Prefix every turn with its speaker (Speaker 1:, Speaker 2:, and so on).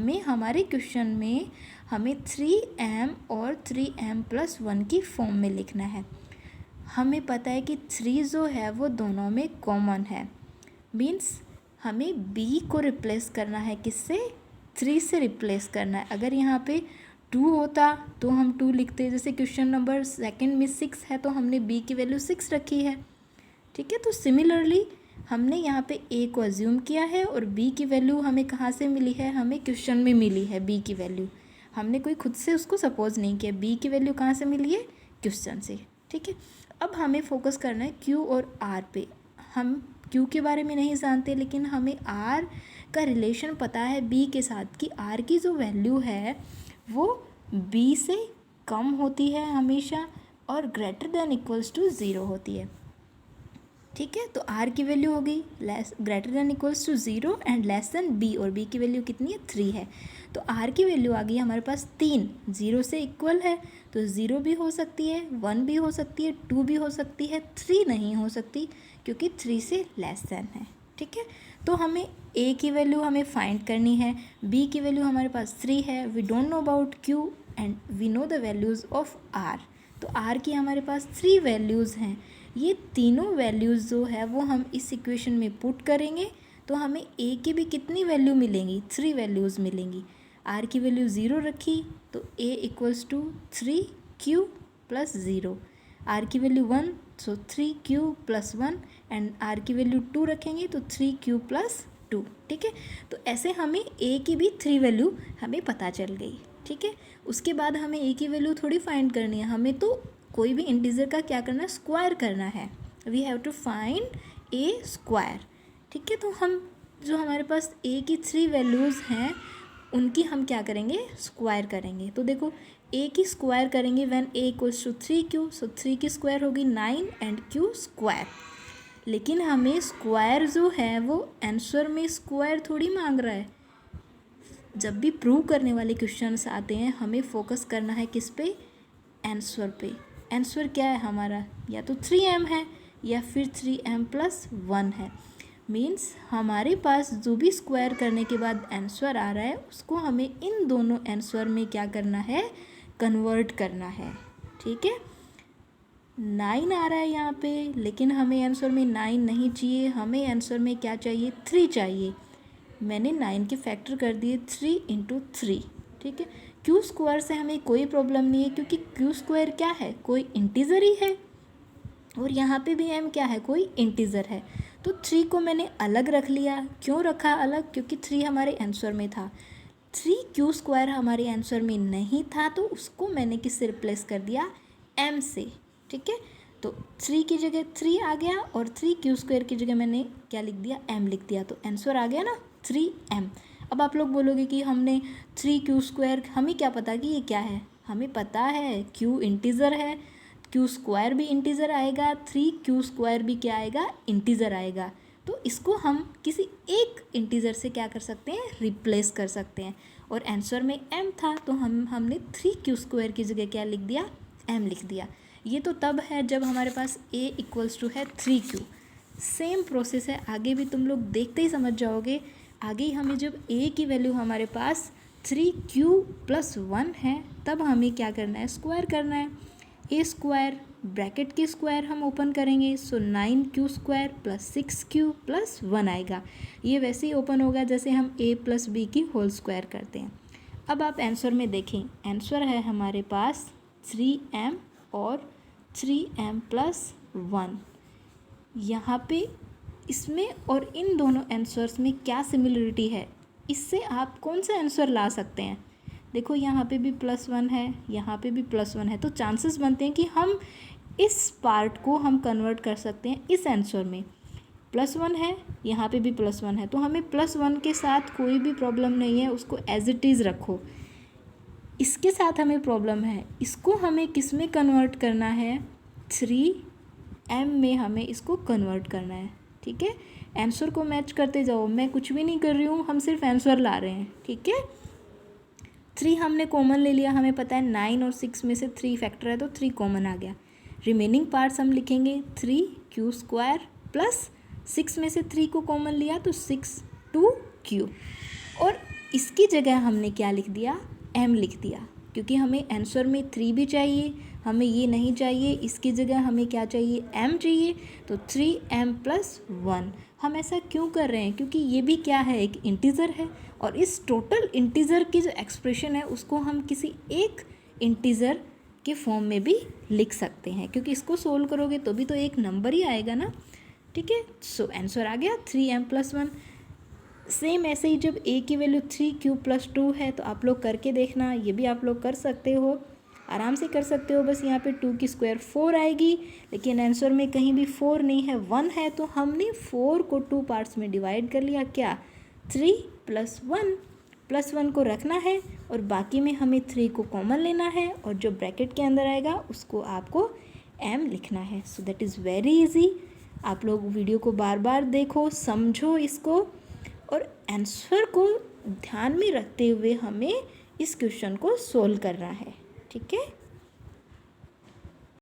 Speaker 1: हमें हमारे क्वेश्चन में हमें 3m और 3m+1 की फॉर्म में लिखना है। हमें पता है कि 3 जो है वो दोनों में कॉमन है, मीन्स हमें b को रिप्लेस करना है, किससे? 3 से रिप्लेस करना है। अगर यहाँ पे 2 होता तो हम 2 लिखते, जैसे क्वेश्चन नंबर 2 में 6 है तो हमने b की वैल्यू 6 रखी है, ठीक है। तो सिमिलरली हमने यहाँ पे a को अज्यूम किया है और b की वैल्यू हमें कहाँ से मिली है? हमें क्वेश्चन में मिली है b की वैल्यू, हमने कोई खुद से उसको सपोज नहीं किया। b की वैल्यू कहाँ से मिली है? क्वेश्चन से, ठीक है। अब हमें फोकस करना है q और r पे। हम q के बारे में नहीं जानते, लेकिन हमें r का रिलेशन पता है b के साथ कि r की जो वैल्यू है वो b से कम होती है हमेशा और ग्रेटर देन इक्वल्स टू 0 होती है, ठीक है। तो r की वैल्यू हो गई greater than equals to 0 and less than b, और b की वैल्यू कितनी है? 3 है। तो r की वैल्यू आ गई हमारे पास 3, 0 से इक्वल है तो 0 भी हो सकती है, 1 भी हो सकती है, 2 भी हो सकती है, 3 नहीं हो सकती क्योंकि 3 से लेस देन है, ठीक है। तो हमें a की वैल्यू हमें फाइंड करनी है, b की वैल्यू हमारे पास 3 है, we don't know about q and we know the values of r। तो r की हमारे पास 3 वैल्यूज़ हैं। ये तीनों वैल्यूज़ जो है वो हम इस इक्वेशन में पुट करेंगे तो हमें a की भी कितनी वैल्यू मिलेंगी? 3 वैल्यूज़ मिलेंगी। r की वैल्यू 0 रखी तो a equals to 3q + 0, r की value 1 so 3q + 1 and r की वैल्यू 2 रखेंगे तो 3q + 2, ठीक है। तो ऐसे हमें a की भी 3 वैल्यू हमें पता चल गई, ठीक है। उसके बाद हमें a की वैल्यू थोड़ी फाइंड करनी है, हमें तो कोई भी इंटीजर का क्या करना है? स्क्वायर करना है। We have to find a square, ठीक है। तो हम जो हमारे पास a की 3 वैल्यूज़ हैं उनकी हम क्या करेंगे? स्क्वायर करेंगे। तो देखो a की स्क्वायर करेंगे when a equals to 3q, so 3 की स्क्वायर होगी 9 एंड q स्क्वायर। लेकिन हमें स्क्वायर जो है वो आंसर में स्क्वायर थोड़ी मांग रहा है। जब भी प्रूव करने वाले क्वेश्चंस आते हैं हमें फोकस करना है किस पे? आंसर पे। आंसर क्या है हमारा? या तो 3m है या फिर 3m+1 है। मीन्स हमारे पास जो भी स्क्वायर करने के बाद आंसर आ रहा है उसको हमें इन दोनों आंसर में क्या करना है? कन्वर्ट करना है, ठीक है। 9 आ रहा है यहाँ पे, लेकिन हमें आंसर में 9 नहीं चाहिए, हमें आंसर में क्या चाहिए? 3 चाहिए। मैंने 9 के फैक्टर कर दिए 3 × 3, ठीक है। क्यू स्क्वायर से हमें कोई प्रॉब्लम नहीं है क्योंकि क्यू स्क्वायर क्या है? कोई इंटीजर ही है, और यहाँ पे भी m क्या है? कोई इंटीजर है। तो 3 को मैंने अलग रख लिया। क्यों रखा अलग? क्योंकि 3 हमारे आंसर में था, 3q² हमारे आंसर में नहीं था, तो उसको मैंने किससे रिप्लेस कर दिया? m से, ठीक है। तो 3 की जगह 3 आ गया और 3q² की जगह मैंने क्या लिख दिया? m लिख दिया। तो आंसर आ गया ना 3m। अब आप लोग बोलोगे कि हमने 3q², हमें क्या पता कि ये क्या है? हमें पता है q इंटीज़र है, q² भी इंटीज़र आएगा, 3q² भी क्या आएगा? इंटीज़र आएगा। तो इसको हम किसी एक इंटीज़र से क्या कर सकते हैं? रिप्लेस कर सकते हैं। और आंसर में m था तो हमने 3q² की जगह क्या लिख दिया? m लिख दिया। ये तो तब है जब हमारे पास a इक्वल्स टू है 3q। सेम प्रोसेस है, आगे भी तुम लोग देखते ही समझ जाओगे। आगे हमें जब a की वैल्यू हमारे पास 3q+1 है तब हमें क्या करना है? स्क्वायर करना है। a² ब्रैकेट की स्क्वायर हम ओपन करेंगे, सो 9q² + 6q + 1 आएगा। ये वैसे ही ओपन होगा जैसे हम a + b की होल स्क्वायर करते हैं। अब आप आंसर में देखें, आंसर है हमारे पास 3m और 3m+1। यहाँ पे इसमें और इन दोनों आंसर्स में क्या सिमिलरिटी है? इससे आप कौन सा आंसर ला सकते हैं? देखो यहाँ पे भी +1 है, यहाँ पे भी +1 है, तो चांसेस बनते हैं कि हम इस पार्ट को हम कन्वर्ट कर सकते हैं इस आंसर में। +1 है, यहाँ पे भी +1 है, तो हमें +1 के साथ कोई भी प्रॉब्लम नहीं है, उसको एज इट इज़ रखो। इसके साथ हमें प्रॉब्लम है, इसको हमें किस में कन्वर्ट करना है? 3m में हमें इसको कन्वर्ट करना है, ठीक है। आंसर को मैच करते जाओ, मैं कुछ भी नहीं कर रही हूँ, हम सिर्फ आंसर ला रहे हैं, ठीक है। 3 हमने कॉमन ले लिया, हमें पता है 9 और 6 में से 3 फैक्टर है तो 3 कॉमन आ गया। रिमेनिंग पार्ट्स हम लिखेंगे 3q² + 6 में से 3 को कॉमन लिया तो 6 2q। और इसकी जगह हमने क्या लिख दिया, m लिख दिया, क्योंकि हमें आंसर में 3 भी चाहिए, हमें ये नहीं चाहिए, इसकी जगह हमें क्या चाहिए, m चाहिए, तो 3m+1। हम ऐसा क्यों कर रहे हैं, क्योंकि ये भी क्या है, एक इंटीज़र है, और इस टोटल इंटीज़र की जो एक्सप्रेशन है उसको हम किसी एक इंटीज़र के फॉर्म में भी लिख सकते हैं, क्योंकि इसको सोल्व करोगे तो भी तो एक नंबर ही आएगा ना। ठीक है, सो आंसर आ गया 3m+1। सेम ऐसे ही जब a की वैल्यू 3q+2 है तो आप लोग करके देखना, ये भी आप लोग कर सकते हो, आराम से कर सकते हो। बस यहाँ पे 2 की स्क्वायर 4 आएगी, लेकिन आंसर में कहीं भी 4 नहीं है, 1 है, तो हमने 4 को 2 पार्ट्स में डिवाइड कर लिया, क्या 3+1, +1 को रखना है और बाकी में हमें 3 को कॉमन लेना है, और जो ब्रैकेट के अंदर आएगा उसको आपको m लिखना है। So that is very easy. आप लोग वीडियो को बार बार देखो, समझो इसको, और आंसर को ध्यान में रखते हुए हमें इस क्वेश्चन को सोल्व करना है। ठीक है।